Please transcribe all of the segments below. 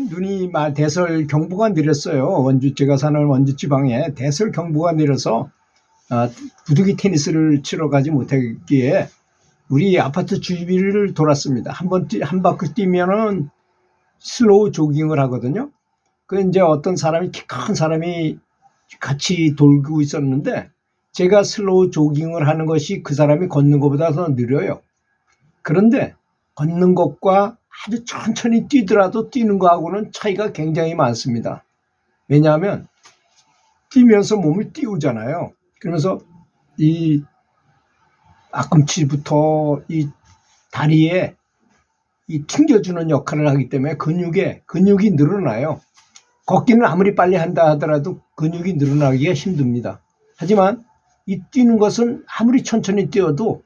눈이 대설 경보가 내렸어요. 제가 사는 원주 지방에 대설 경보가 내려서 부득이 테니스를 치러 가지 못했기에 우리 아파트 주위를 돌았습니다. 한 바퀴 뛰면은 슬로우 조깅을 하거든요. 그 이제 어떤 사람이 키 큰 사람이 같이 돌고 있었는데 제가 슬로우 조깅을 하는 것이 그 사람이 걷는 것보다 더 느려요. 그런데 걷는 것과 아주 천천히 뛰더라도 뛰는 거하고는 차이가 굉장히 많습니다. 왜냐하면 뛰면서 몸을 띄우잖아요. 그러면서 이 앞꿈치부터 이 다리에 이 튕겨주는 역할을 하기 때문에 근육이 늘어나요. 걷기는 아무리 빨리 한다 하더라도 근육이 늘어나기가 힘듭니다. 하지만 이 뛰는 것은 아무리 천천히 뛰어도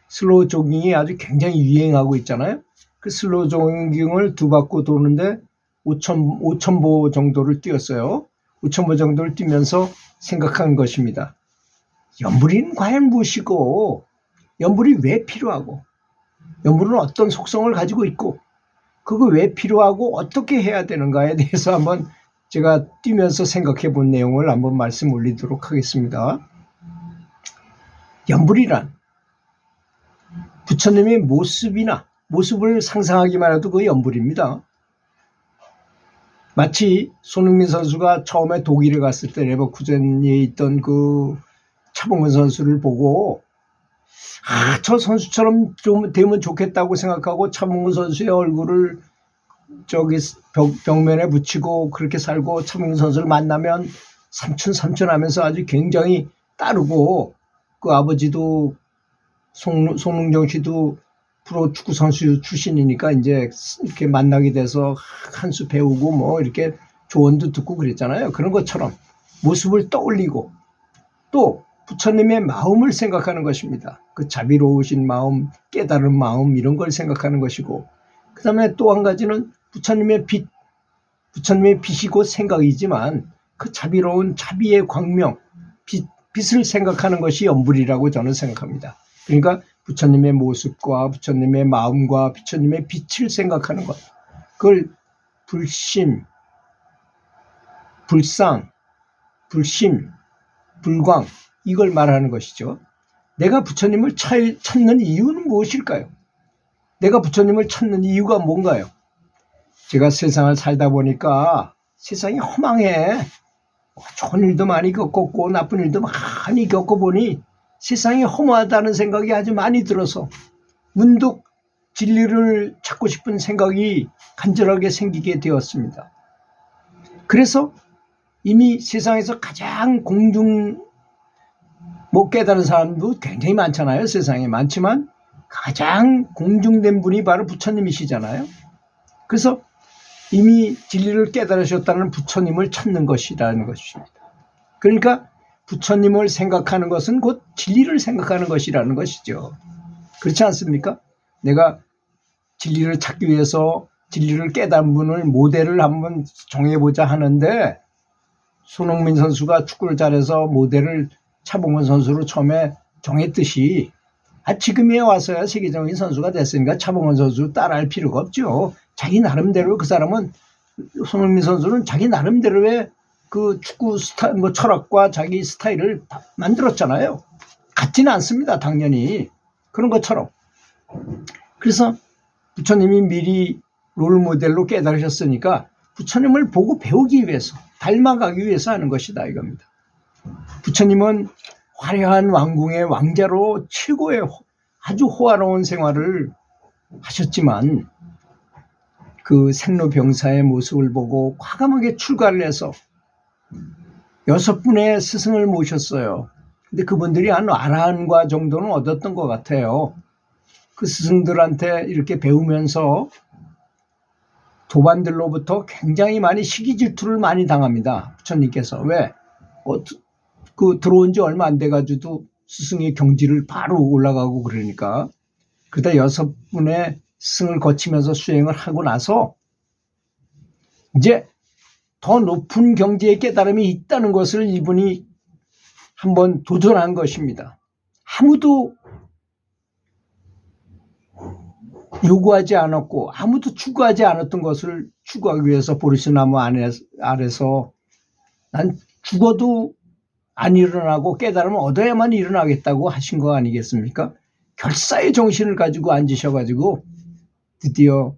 슬로우 조깅이 아주 굉장히 유행하고 있잖아요. 그 슬로우 조깅을 두 바퀴 도는데 5,000보 정도를 뛰었어요. 5,000보 정도를 뛰면서 생각한 것입니다. 염불이는 과연 무엇이고, 염불이 왜 필요하고, 염불은 어떤 속성을 가지고 있고, 그거 왜 필요하고 어떻게 해야 되는가에 대해서 한번 제가 뛰면서 생각해 본 내용을 한번 말씀 올리도록 하겠습니다. 염불이란 부처님의 모습을 상상하기만 해도 그 염불입니다. 마치 손흥민 선수가 처음에 독일에 갔을 때 레버쿠젠에 있던 그 차범근 선수를 보고 저 선수처럼 좀 되면 좋겠다고 생각하고 차범근 선수의 얼굴을 저기 벽면에 붙이고 그렇게 살고 차범근 선수를 만나면 삼촌 하면서 아주 굉장히 따르고 그 아버지도 송능정 씨도 프로 축구 선수 출신이니까 이제 이렇게 만나게 돼서 한 수 배우고 뭐 이렇게 조언도 듣고 그랬잖아요. 그런 것처럼 모습을 떠올리고 또 부처님의 마음을 생각하는 것입니다. 그 자비로우신 마음, 깨달은 마음 이런 걸 생각하는 것이고 그 다음에 또 한 가지는 부처님의 빛이고 생각이지만 그 자비로운 자비의 광명, 빛을 생각하는 것이 염불이라고 저는 생각합니다. 그러니까 부처님의 모습과 부처님의 마음과 부처님의 빛을 생각하는 것. 그걸 불심, 불상, 불심, 불광 이걸 말하는 것이죠. 내가 부처님을 찾는 이유는 무엇일까요? 내가 부처님을 찾는 이유가 뭔가요? 제가 세상을 살다 보니까 세상이 허망해. 좋은 일도 많이 겪었고 나쁜 일도 많이 겪어보니 세상이 허무하다는 생각이 아주 많이 들어서 문득 진리를 찾고 싶은 생각이 간절하게 생기게 되었습니다. 그래서 이미 세상에서 가장 못 깨달은 사람도 굉장히 많잖아요. 세상에 많지만 가장 공중된 분이 바로 부처님이시잖아요. 그래서 이미 진리를 깨달으셨다는 부처님을 찾는 것이라는 것입니다. 그러니까 부처님을 생각하는 것은 곧 진리를 생각하는 것이라는 것이죠. 그렇지 않습니까? 내가 진리를 찾기 위해서 진리를 깨달은 분을 모델을 한번 정해보자 하는데 손흥민 선수가 축구를 잘해서 모델을 차범근 선수로 처음에 정했듯이 지금에 와서야 세계적인 선수가 됐으니까 차범근 선수 따라할 필요가 없죠. 자기 나름대로 그 사람은 손흥민 선수는 자기 나름대로의 그 축구 스타일, 철학과 자기 스타일을 만들었잖아요. 같지는 않습니다. 당연히. 그런 것처럼. 그래서 부처님이 미리 롤 모델로 깨달으셨으니까 부처님을 보고 배우기 위해서, 닮아가기 위해서 하는 것이다 이겁니다. 부처님은 화려한 왕궁의 왕자로 최고의 아주 호화로운 생활을 하셨지만 그 생로병사의 모습을 보고 과감하게 출가를 해서 6분의 스승을 모셨어요. 근데 그분들이 한 아라한과 정도는 얻었던 것 같아요. 그 스승들한테 이렇게 배우면서 도반들로부터 굉장히 많이 시기 질투를 많이 당합니다. 부처님께서. 왜? 들어온 지 얼마 안 돼가지고 스승의 경지를 바로 올라가고 그러니까. 그러다 6분의 스승을 거치면서 수행을 하고 나서 이제 더 높은 경지의 깨달음이 있다는 것을 이분이 한번 도전한 것입니다. 아무도 요구하지 않았고 아무도 추구하지 않았던 것을 추구하기 위해서 보리스나무 아래서 난 죽어도 안 일어나고 깨달음을 얻어야만 일어나겠다고 하신 거 아니겠습니까? 결사의 정신을 가지고 앉으셔가지고 드디어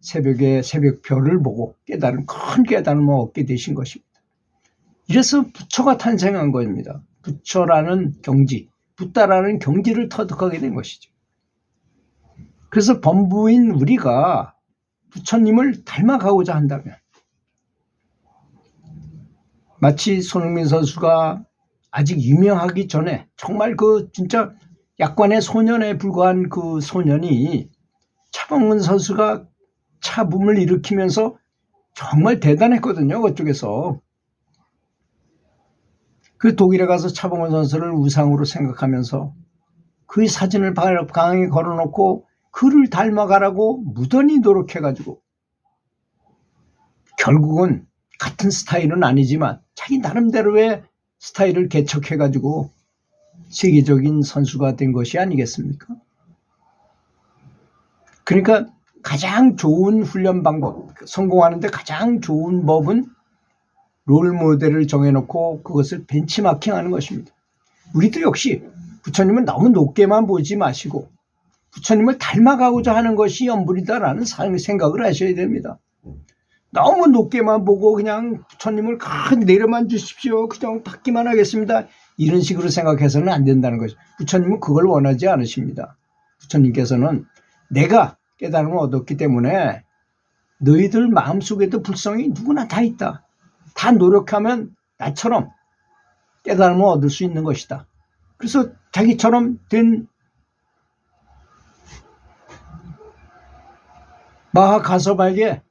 새벽에 새벽별을 보고 큰 깨달음을 얻게 되신 것입니다. 이래서 부처가 탄생한 것입니다. 부처라는 경지, 붓다라는 경지를 터득하게 된 것이죠. 그래서 범부인 우리가 부처님을 닮아가고자 한다면 마치 손흥민 선수가 아직 유명하기 전에 정말 진짜 약관의 소년에 불과한 그 소년이 차범근 선수가 차붐을 일으키면서 정말 대단했거든요. 그쪽에서. 그 독일에 가서 차범근 선수를 우상으로 생각하면서 그 사진을 강하게 걸어놓고 그를 닮아가라고 무던히 노력해가지고 결국은 같은 스타일은 아니지만 자기 나름대로의 스타일을 개척해가지고 세계적인 선수가 된 것이 아니겠습니까? 그러니까 가장 좋은 훈련 방법, 성공하는데 가장 좋은 법은 롤 모델을 정해놓고 그것을 벤치마킹하는 것입니다. 우리도 역시 부처님은 너무 높게만 보지 마시고 부처님을 닮아가고자 하는 것이 연불이다라는 생각을 하셔야 됩니다. 너무 높게만 보고 그냥 부처님을 내려만 주십시오. 그냥 받기만 하겠습니다. 이런 식으로 생각해서는 안 된다는 것이죠. 부처님은 그걸 원하지 않으십니다. 부처님께서는 내가 깨달음을 얻었기 때문에 너희들 마음속에도 불성이 누구나 다 있다. 다 노력하면 나처럼 깨달음을 얻을 수 있는 것이다. 그래서 자기처럼 된 마하가섭에게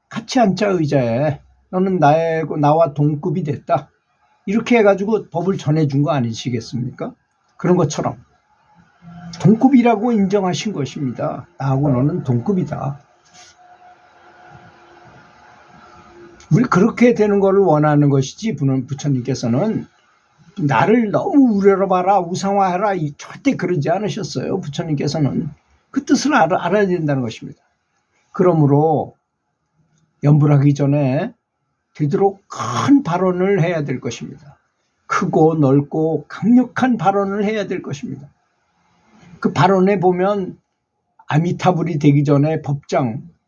같이 앉자 의자에 너는 나와 동급이 됐다. 이렇게 해가지고 법을 전해준 거 아니시겠습니까? 그런 것처럼 동급이라고 인정하신 것입니다. 나하고 너는 동급이다. 우리 그렇게 되는 것을 원하는 것이지 부처님께서는 나를 너무 우러러봐라 우상화해라 절대 그러지 않으셨어요. 부처님께서는 그 뜻을 알아야 된다는 것입니다. 그러므로 연불하기 전에 되도록 큰 발언을 해야 될 것입니다. 크고 넓고 강력한 발언을 해야 될 것입니다. 그 발언에 보면 아미타불이 되기 전에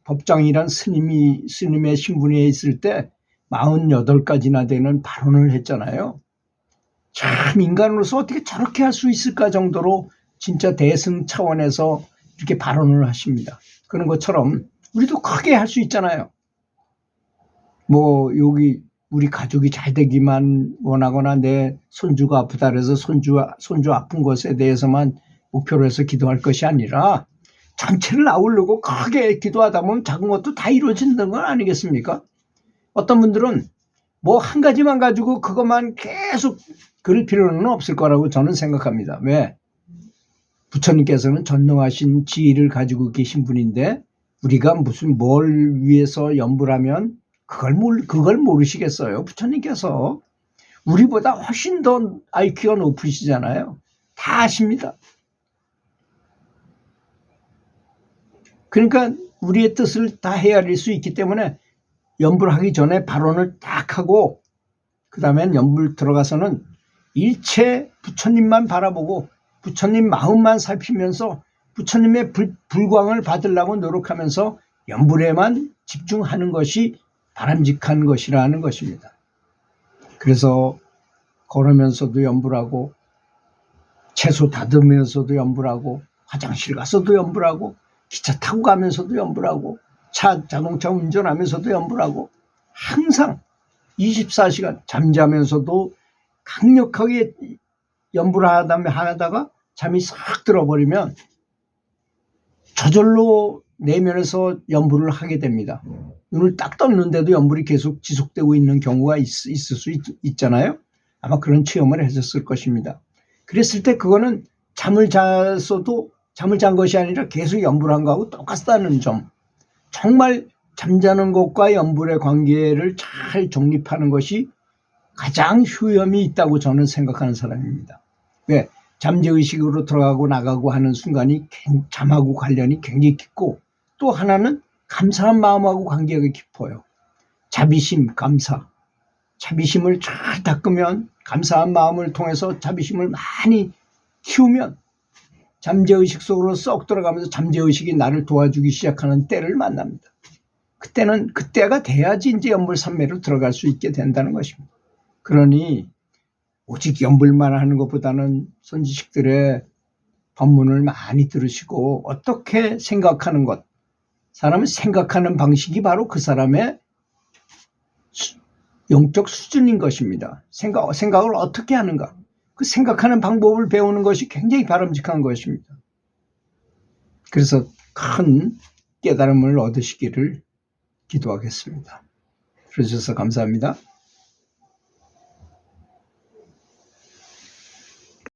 법장이란 스님의 신분에 있을 때 48가지나 되는 발언을 했잖아요. 참 인간으로서 어떻게 저렇게 할 수 있을까 정도로 진짜 대승 차원에서 이렇게 발언을 하십니다. 그런 것처럼 우리도 크게 할 수 있잖아요. 여기 우리 가족이 잘 되기만 원하거나 내 손주가 아프다 그래서 손주 아픈 것에 대해서만 목표로 해서 기도할 것이 아니라 전체를 아우르고 크게 기도하다 보면 작은 것도 다 이루어진다는 건 아니겠습니까? 어떤 분들은 한 가지만 가지고 그것만 계속 그럴 필요는 없을 거라고 저는 생각합니다. 왜? 부처님께서는 전능하신 지혜를 가지고 계신 분인데 우리가 뭘 위해서 연불하면 그걸 모르시겠어요. 부처님께서 우리보다 훨씬 더 IQ가 높으시잖아요. 다 아십니다. 그러니까 우리의 뜻을 다 헤아릴 수 있기 때문에 연불하기 전에 발언을 딱 하고 그 다음엔 연불 들어가서는 일체 부처님만 바라보고 부처님 마음만 살피면서 부처님의 불광을 받으려고 노력하면서 연불에만 집중하는 것이 바람직한 것이라는 것입니다. 그래서 걸으면서도 연불하고 채소 다듬으면서도 연불하고 화장실 가서도 연불하고 기차 타고 가면서도 연불하고 자동차 운전하면서도 연불하고 항상 24시간 잠자면서도 강력하게 연불하다가 잠이 싹 들어버리면 저절로 내면에서 연불을 하게 됩니다. 눈을 딱 떴는데도 연불이 계속 지속되고 있는 경우가 있을 수 있잖아요. 아마 그런 체험을 하셨을 것입니다. 그랬을 때 그거는 잠을 잔 것이 아니라 계속 연불한 거하고 똑같다는 점. 정말 잠자는 것과 연불의 관계를 잘 정립하는 것이 가장 효험이 있다고 저는 생각하는 사람입니다. 왜? 잠재의식으로 들어가고 나가고 하는 순간이 잠하고 관련이 굉장히 깊고, 또 하나는 감사한 마음하고 관계가 깊어요. 자비심, 감사. 자비심을 잘 닦으면, 감사한 마음을 통해서 자비심을 많이 키우면 잠재의식 속으로 쏙 들어가면서 잠재의식이 나를 도와주기 시작하는 때를 만납니다. 그때가 돼야지 이제 연불산매로 들어갈 수 있게 된다는 것입니다. 그러니 오직 연불만 하는 것보다는 선지식들의 법문을 많이 들으시고 어떻게 생각하는 것, 사람은 생각하는 방식이 바로 그 사람의 영적 수준인 것입니다. 생각을 어떻게 하는가, 그 생각하는 방법을 배우는 것이 굉장히 바람직한 것입니다. 그래서 큰 깨달음을 얻으시기를 기도하겠습니다. 들어주셔서 감사합니다.